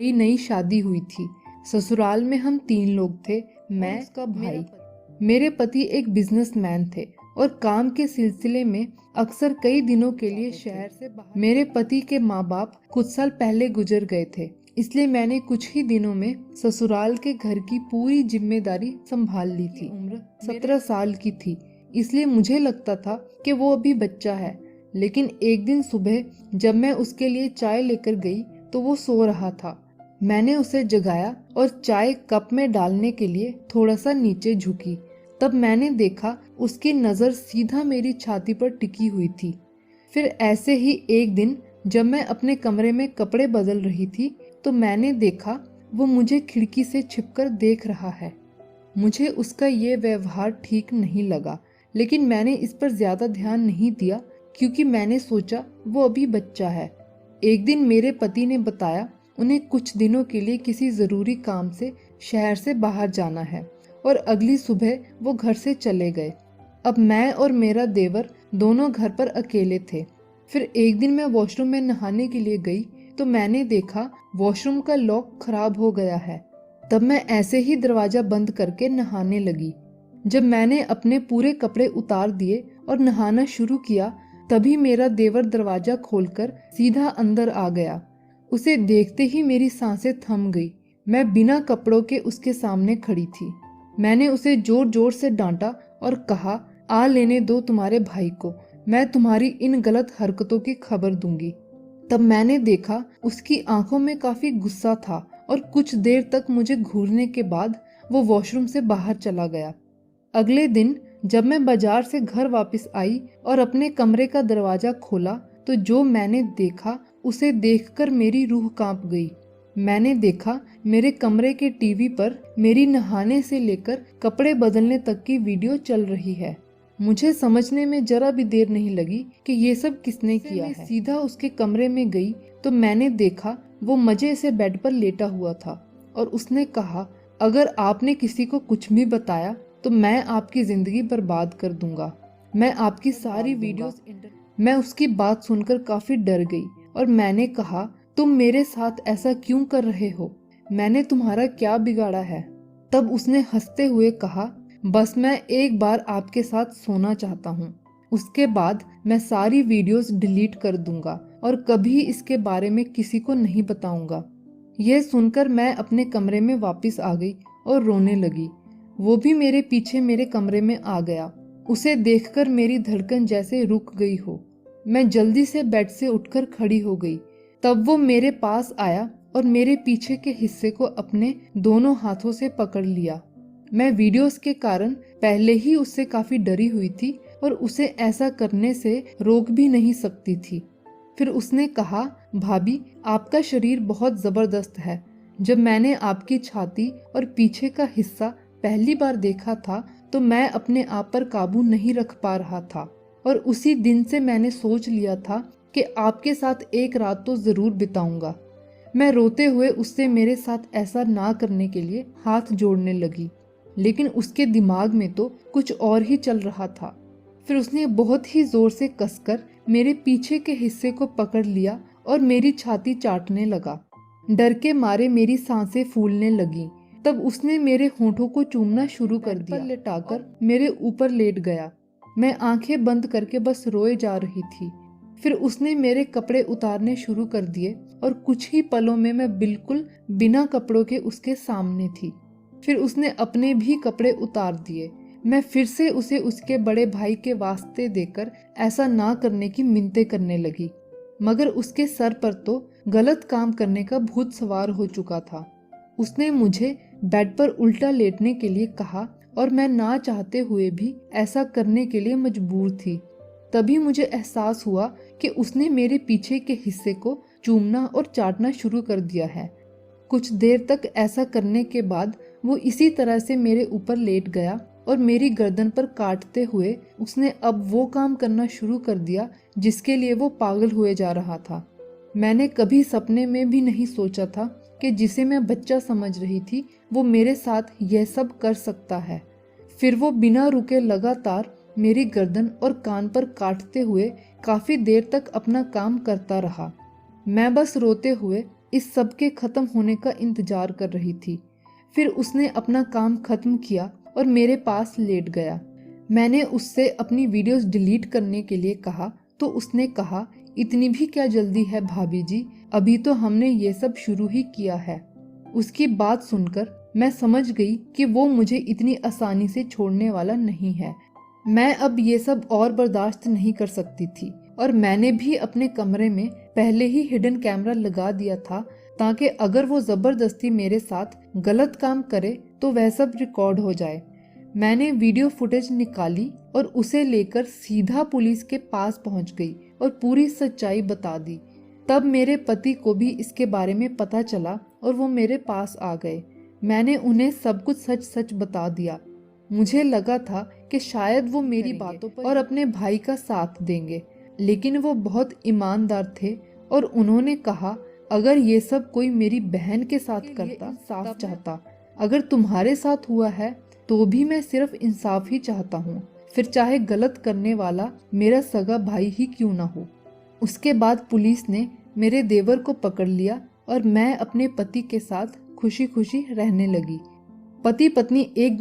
नई नई शादी हुई थी। ससुराल में हम 3 लोग थे, मैं, उसका भाई। मेरे पति एक बिजनेसमैन थे और काम के सिलसिले में अक्सर कई दिनों के लिए शहर से बाहर। मेरे पति के माँ बाप कुछ साल पहले गुजर गए थे, इसलिए मैंने कुछ ही दिनों में ससुराल के घर की पूरी जिम्मेदारी संभाल ली थी। उम्र 17 साल की थी, इसलिए मुझे लगता था कि वो अभी बच्चा है। लेकिन एक दिन सुबह जब मैं उसके लिए चाय लेकर गई तो वो सो रहा था। मैंने उसे जगाया और चाय कप में डालने के लिए थोड़ा सा नीचे झुकी। तब मैंने देखा उसकी नज़र सीधा मेरी छाती पर टिकी हुई थी। फिर ऐसे ही एक दिन जब मैं अपने कमरे में कपड़े बदल रही थी तो मैंने देखा वो मुझे खिड़की से छिपकर देख रहा है। मुझे उसका ये व्यवहार ठीक नहीं लगा, लेकिन मैंने इस पर ज्यादा ध्यान नहीं दिया क्योंकि मैंने सोचा वो अभी बच्चा है। एक दिन मेरे पति ने बताया उन्हें कुछ दिनों के लिए किसी जरूरी काम से शहर से बाहर जाना है और अगली सुबह वो घर से चले गए। अब मैं और मेरा देवर दोनों घर पर अकेले थे। फिर एक दिन मैं वॉशरूम में नहाने के लिए गई तो मैंने देखा वॉशरूम का लॉक खराब हो गया है। तब मैं ऐसे ही दरवाजा बंद करके नहाने लगी। जब मैंने अपने पूरे कपड़े उतार दिए और नहाना शुरू किया तभी मेरा देवर दरवाजा खोलकर सीधा अंदर आ गया। उसे देखते ही मेरी सांसें थम गई। मैं बिना कपड़ों के उसके सामने खड़ी थी। मैंने उसे जोर जोर से डांटा और कहा, आ लेने दो तुम्हारे भाई को, मैं तुम्हारी इन गलत हरकतों की खबर दूंगी। तब मैंने देखा उसकी आंखों में काफी गुस्सा था और कुछ देर तक मुझे घूरने के बाद वो वॉशरूम से बाहर चला गया। अगले दिन जब मैं बाजार से घर वापस आई और अपने कमरे का दरवाजा खोला तो जो मैंने देखा उसे देखकर मेरी रूह कांप गई। मैंने देखा मेरे कमरे के टीवी पर मेरी नहाने से लेकर कपड़े बदलने तक की वीडियो चल रही है। मुझे समझने में जरा भी देर नहीं लगी कि ये सब किसने किया है। सीधा उसके कमरे में गई तो मैंने देखा वो मजे से बेड पर लेटा हुआ था और उसने कहा, अगर आपने किसी को कुछ भी बताया तो मैं आपकी जिंदगी बर्बाद कर दूंगा। मैं आपकी सारी वीडियोस। मैं उसकी बात सुनकर काफी डर गई और मैंने कहा, तुम मेरे साथ ऐसा क्यों कर रहे हो? मैंने तुम्हारा क्या बिगाड़ा है? तब उसने हंसते हुए कहा, बस मैं एक बार आपके साथ सोना चाहता हूँ। उसके बाद मैं सारी वीडियोस डिलीट कर दूंगा और कभी इसके बारे में किसी को नहीं बताऊंगा। यह सुनकर मैं अपने कमरे में वापस आ गई और रोने लगी। वो भी मेरे पीछे मेरे कमरे में आ गया। उसे देखकर मेरी धड़कन जैसे रुक गई हो। मैं जल्दी से बेड से उठकर खड़ी हो गई। तब वो मेरे पास आया और मेरे पीछे के हिस्से को अपने दोनों हाथों से पकड़ लिया। मैं वीडियोस के कारण पहले ही उससे काफी डरी हुई थी और उसे ऐसा करने से रोक भी नहीं सकती थी। फिर उसने कहा, भाभी आपका शरीर बहुत जबरदस्त है। जब मैंने आपकी छाती और पीछे का हिस्सा पहली बार देखा था तो मैं अपने आप पर काबू नहीं रख पा रहा था और उसी दिन से मैंने सोच लिया था कि आपके साथ एक रात तो जरूर बिताऊंगा। मैं रोते हुए उससे मेरे साथ ऐसा ना करने के लिए हाथ जोड़ने लगी, लेकिन उसके दिमाग में तो कुछ और ही चल रहा था। फिर उसने बहुत ही जोर से कसकर मेरे पीछे के हिस्से को पकड़ लिया और मेरी छाती चाटने लगा। डर के मारे मेरी सांसें फूलने लगी। तब उसने मेरे होठों को चूमना शुरू कर दिया। लेटाकर मेरे ऊपर लेट गया। मैं आंखें बंद करके बस रोए जा रही थी। फिर उसने मेरे कपड़े उतारने शुरू कर दिए और कुछ ही पलों में मैं बिल्कुल बिना कपड़ों के उसके सामने थी। फिर उसने अपने भी कपड़े उतार दिए। मैं फिर से उसे उसके बड़े भाई के वास्ते देकर ऐसा ना करने की मिन्नतें करने लगी, मगर उसके सर पर तो गलत काम करने का भूत सवार हो चुका था। उसने मुझे बेड पर उल्टा लेटने के लिए कहा और मैं ना चाहते हुए भी ऐसा करने के लिए मजबूर थी। तभी मुझे एहसास हुआ कि उसने मेरे पीछे के हिस्से को चूमना और चाटना शुरू कर दिया है। कुछ देर तक ऐसा करने के बाद वो इसी तरह से मेरे ऊपर लेट गया और मेरी गर्दन पर काटते हुए उसने अब वो काम करना शुरू कर दिया जिसके लिए वो पागल हुए जा रहा था। मैंने कभी सपने में भी नहीं सोचा था कि जिसे मैं बच्चा समझ रही थी वो मेरे साथ यह सब कर सकता है। फिर वो बिना रुके लगातार मेरी गर्दन और कान पर काटते हुए काफी देर तक अपना काम करता रहा। मैं बस रोते हुए इस सब के खत्म होने का इंतजार कर रही थी। फिर उसने अपना काम खत्म किया और मेरे पास लेट गया। मैंने उससे अपनी वीडियोस डिलीट करने के लिए कहा तो उसने कहा, इतनी भी क्या जल्दी है भाभी जी, अभी तो हमने ये सब शुरू ही किया है। उसकी बात सुनकर मैं समझ गई कि वो मुझे इतनी आसानी से छोड़ने वाला नहीं है। मैं अब ये सब और बर्दाश्त नहीं कर सकती थी और मैंने भी अपने कमरे में पहले ही हिडन कैमरा लगा दिया था ताकि अगर वो जबरदस्ती मेरे साथ गलत काम करे तो वह सब रिकॉर्ड हो जाए। मैंने वीडियो फुटेज निकाली और उसे लेकर सीधा पुलिस के पास पहुंच गई और पूरी सच्चाई बता दी। तब मेरे पति को भी इसके बारे में पता चला और वो मेरे पास आ गए। मैंने उन्हें सब कुछ सच सच बता दिया। मुझे लगा था कि शायद वो मेरी बातों पर और अपने भाई का साथ देंगे, लेकिन वो बहुत ईमानदार थे और उन्होंने कहा, अगर ये सब कोई मेरी बहन के साथ करता इंसाफ चाहता, अगर तुम्हारे साथ हुआ है तो भी मैं सिर्फ इंसाफ ही चाहता हूँ, फिर चाहे गलत करने वाला मेरा सगा भाई ही क्यों ना हो। उसके बाद पुलिस ने मेरे देवर को पकड़ लिया और मैं अपने पति के साथ खुशी खुशी रहने लगी। पति पत्नी एक